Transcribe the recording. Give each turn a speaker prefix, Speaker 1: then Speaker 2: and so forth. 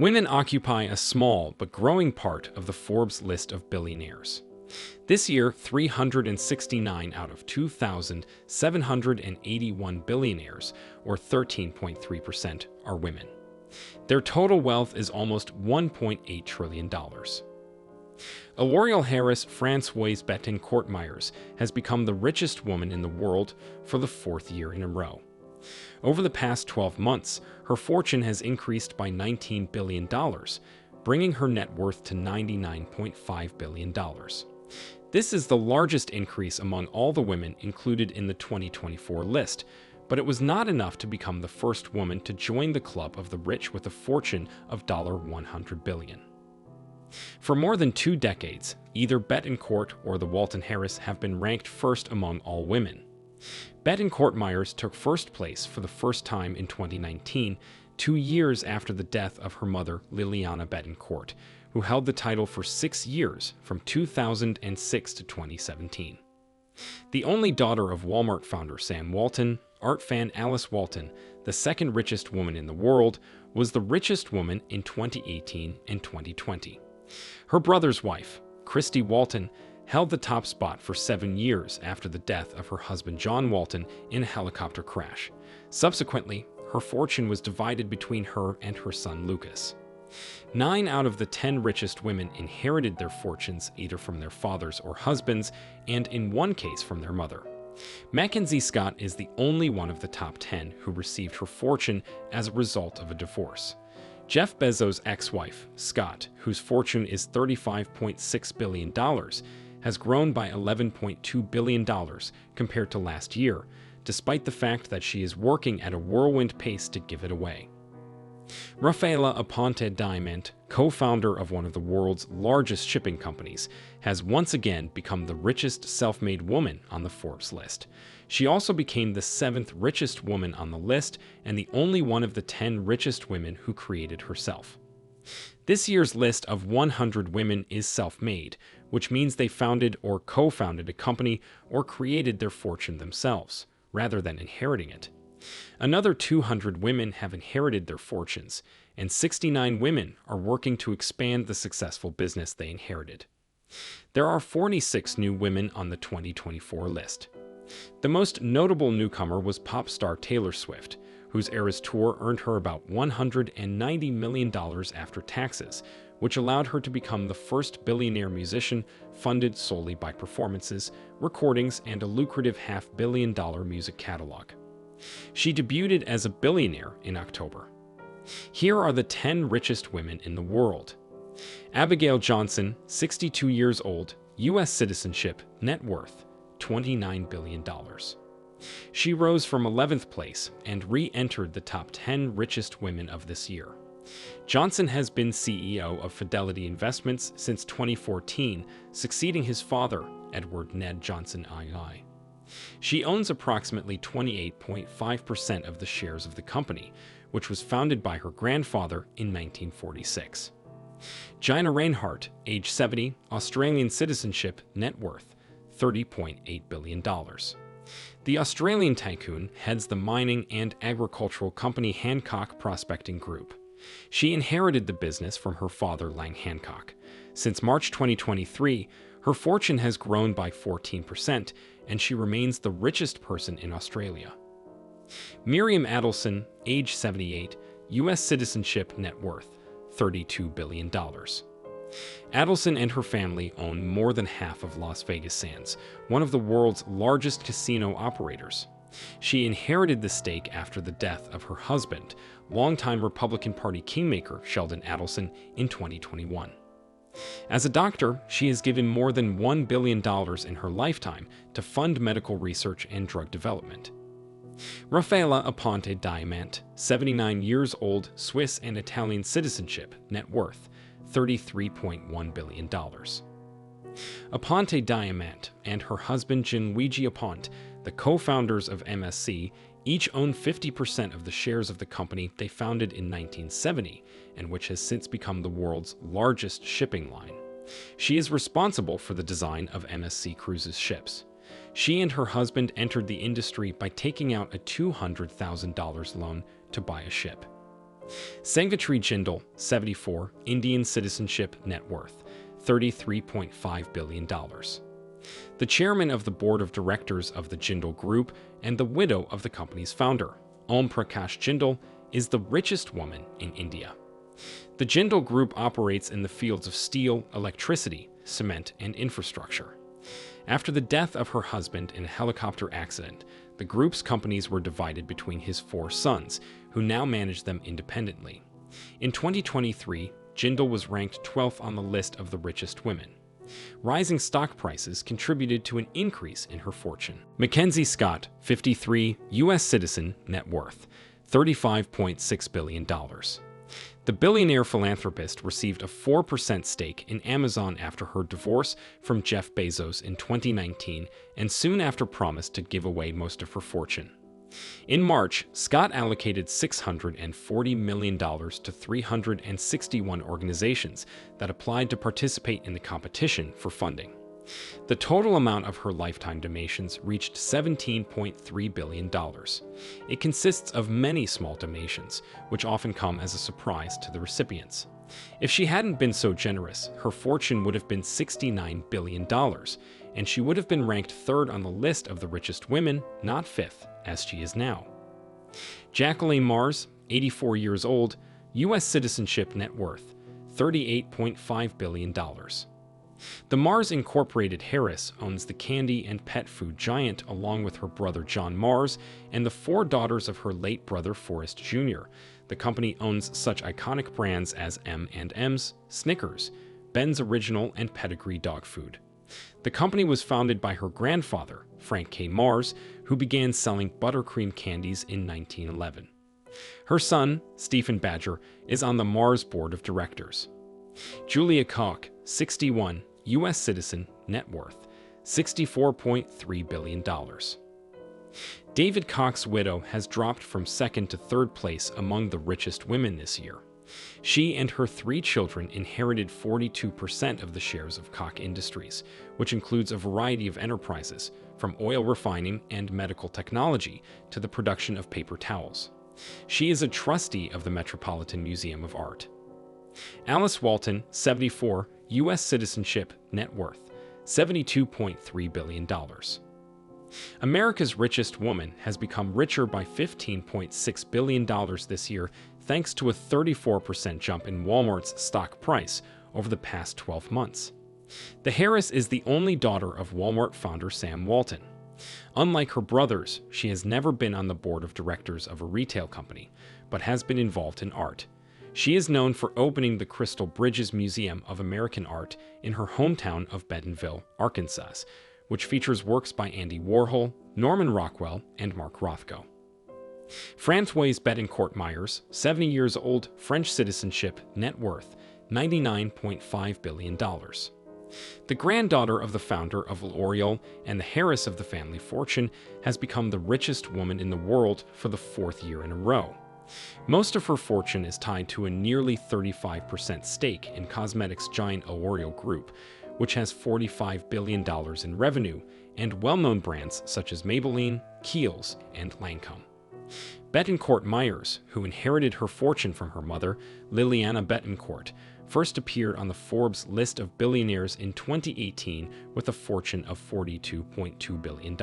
Speaker 1: Women occupy a small but growing part of the Forbes list of billionaires. This year, 369 out of 2,781 billionaires, or 13.3%, are women. Their total wealth is almost $1.8 trillion. L'Oreal heiress Francoise Bettencourt-Myers has become the richest woman in the world for the fourth year in a row. Over the past 12 months, her fortune has increased by $19 billion, bringing her net worth to $99.5 billion. This is the largest increase among all the women included in the 2024 list, but it was not enough to become the first woman to join the club of the rich with a fortune of $100 billion. For more than 2 decades, either Bettencourt or the Walton heiress have been ranked first among all women. Bettencourt-Myers took first place for the first time in 2019, 2 years after the death of her mother, Liliana Bettencourt, who held the title for 6 years, from 2006 to 2017. The only daughter of Walmart founder Sam Walton, art fan Alice Walton, the second richest woman in the world, was the richest woman in 2018 and 2020. Her brother's wife, Christy Walton, held the top spot for 7 years after the death of her husband John Walton in a helicopter crash. Subsequently, her fortune was divided between her and her son Lucas. 9 out of the 10 richest women inherited their fortunes either from their fathers or husbands, and in one case from their mother. Mackenzie Scott is the only one of the top 10 who received her fortune as a result of a divorce. Jeff Bezos' ex-wife, Scott, whose fortune is $35.6 billion, has grown by $11.2 billion compared to last year, despite the fact that she is working at a whirlwind pace to give it away. Rafaela Aponte Diamant, co-founder of one of the world's largest shipping companies, has once again become the richest self-made woman on the Forbes list. She also became the 7th richest woman on the list and the only one of the 10 richest women who created herself. This year's list of 100 women is self-made, which means they founded or co-founded a company or created their fortune themselves, rather than inheriting it. Another 200 women have inherited their fortunes, and 69 women are working to expand the successful business they inherited. There are 46 new women on the 2024 list. The most notable newcomer was pop star Taylor Swift, whose Eras tour earned her about $190 million after taxes, which allowed her to become the first billionaire musician funded solely by performances, recordings, and a lucrative $500 million music catalog. She debuted as a billionaire in October. Here are the 10 richest women in the world. Abigail Johnson, 62 years old, U.S. citizenship, net worth, $29 billion. She rose from 11th place and re-entered the top 10 richest women of this year. Johnson has been CEO of Fidelity Investments since 2014, succeeding his father, Edward Ned Johnson II. She owns approximately 28.5% of the shares of the company, which was founded by her grandfather in 1946. Gina Reinhart, age 70, Australian citizenship, net worth, $30.8 billion. The Australian tycoon heads the mining and agricultural company Hancock Prospecting Group. She inherited the business from her father, Lang Hancock. Since March 2023, her fortune has grown by 14%, and she remains the richest person in Australia. Miriam Adelson, age 78, U.S. citizenship, net worth, $32 billion. Adelson and her family own more than half of Las Vegas Sands, one of the world's largest casino operators. She inherited the stake after the death of her husband, longtime Republican Party kingmaker Sheldon Adelson, in 2021. As a doctor, she has given more than $1 billion in her lifetime to fund medical research and drug development. Rafaela Aponte Diamant, 79 years old, Swiss and Italian citizenship, net worth, $33.1 billion. Aponte Diamant and her husband Gianluigi Aponte, the co-founders of MSC, each own 50% of the shares of the company they founded in 1970, and which has since become the world's largest shipping line. She is responsible for the design of MSC Cruises ships. She and her husband entered the industry by taking out a $200,000 loan to buy a ship. Sangatri Jindal, 74, Indian citizenship, net worth $33.5 billion. The chairman of the board of directors of the Jindal Group and the widow of the company's founder, Om Prakash Jindal, is the richest woman in India. The Jindal Group operates in the fields of steel, electricity, cement, and infrastructure. After the death of her husband in a helicopter accident, the group's companies were divided between his 4 sons, who now manage them independently. In 2023, Jindal was ranked 12th on the list of the richest women. Rising stock prices contributed to an increase in her fortune. Mackenzie Scott, 53, U.S. citizen, net worth $35.6 billion. The billionaire philanthropist received a 4% stake in Amazon after her divorce from Jeff Bezos in 2019 and soon after promised to give away most of her fortune. In March, Scott allocated $640 million to 361 organizations that applied to participate in the competition for funding. The total amount of her lifetime donations reached $17.3 billion. It consists of many small donations, which often come as a surprise to the recipients. If she hadn't been so generous, her fortune would have been $69 billion, and she would have been ranked 3rd on the list of the richest women, not 5th, as she is now. Jacqueline Mars, 84 years old, U.S. citizenship, net worth $38.5 billion. The Mars Incorporated heiress owns the candy and pet food giant along with her brother John Mars and the 4 daughters of her late brother Forrest Jr. The company owns such iconic brands as M&M's, Snickers, Ben's Original, and Pedigree dog food. The company was founded by her grandfather, Frank K. Mars, who began selling buttercream candies in 1911. Her son, Stephen Badger, is on the Mars board of directors. Julia Koch, 61, U.S. citizen, net worth $64.3 billion. David Koch's widow has dropped from 2nd to 3rd place among the richest women this year. She and her 3 children inherited 42% of the shares of Koch Industries, which includes a variety of enterprises, from oil refining and medical technology to the production of paper towels. She is a trustee of the Metropolitan Museum of Art. Alice Walton, 74, U.S. citizenship, net worth $72.3 billion. America's richest woman has become richer by $15.6 billion this year thanks to a 34% jump in Walmart's stock price over the past 12 months. The heiress is the only daughter of Walmart founder Sam Walton. Unlike her brothers, she has never been on the board of directors of a retail company, but has been involved in art. She is known for opening the Crystal Bridges Museum of American Art in her hometown of Bentonville, Arkansas, which features works by Andy Warhol, Norman Rockwell, and Mark Rothko. Francoise Bettencourt-Myers, 70 years old, French citizenship, net worth $99.5 billion. The granddaughter of the founder of L'Oreal and the heiress of the family fortune has become the richest woman in the world for the 4th year in a row. Most of her fortune is tied to a nearly 35% stake in cosmetics giant L'Oreal Group, which has $45 billion in revenue, and well-known brands such as Maybelline, Kiehl's, and Lancome. Bettencourt-Myers, who inherited her fortune from her mother, Liliana Bettencourt, first appeared on the Forbes list of billionaires in 2018 with a fortune of $42.2 billion.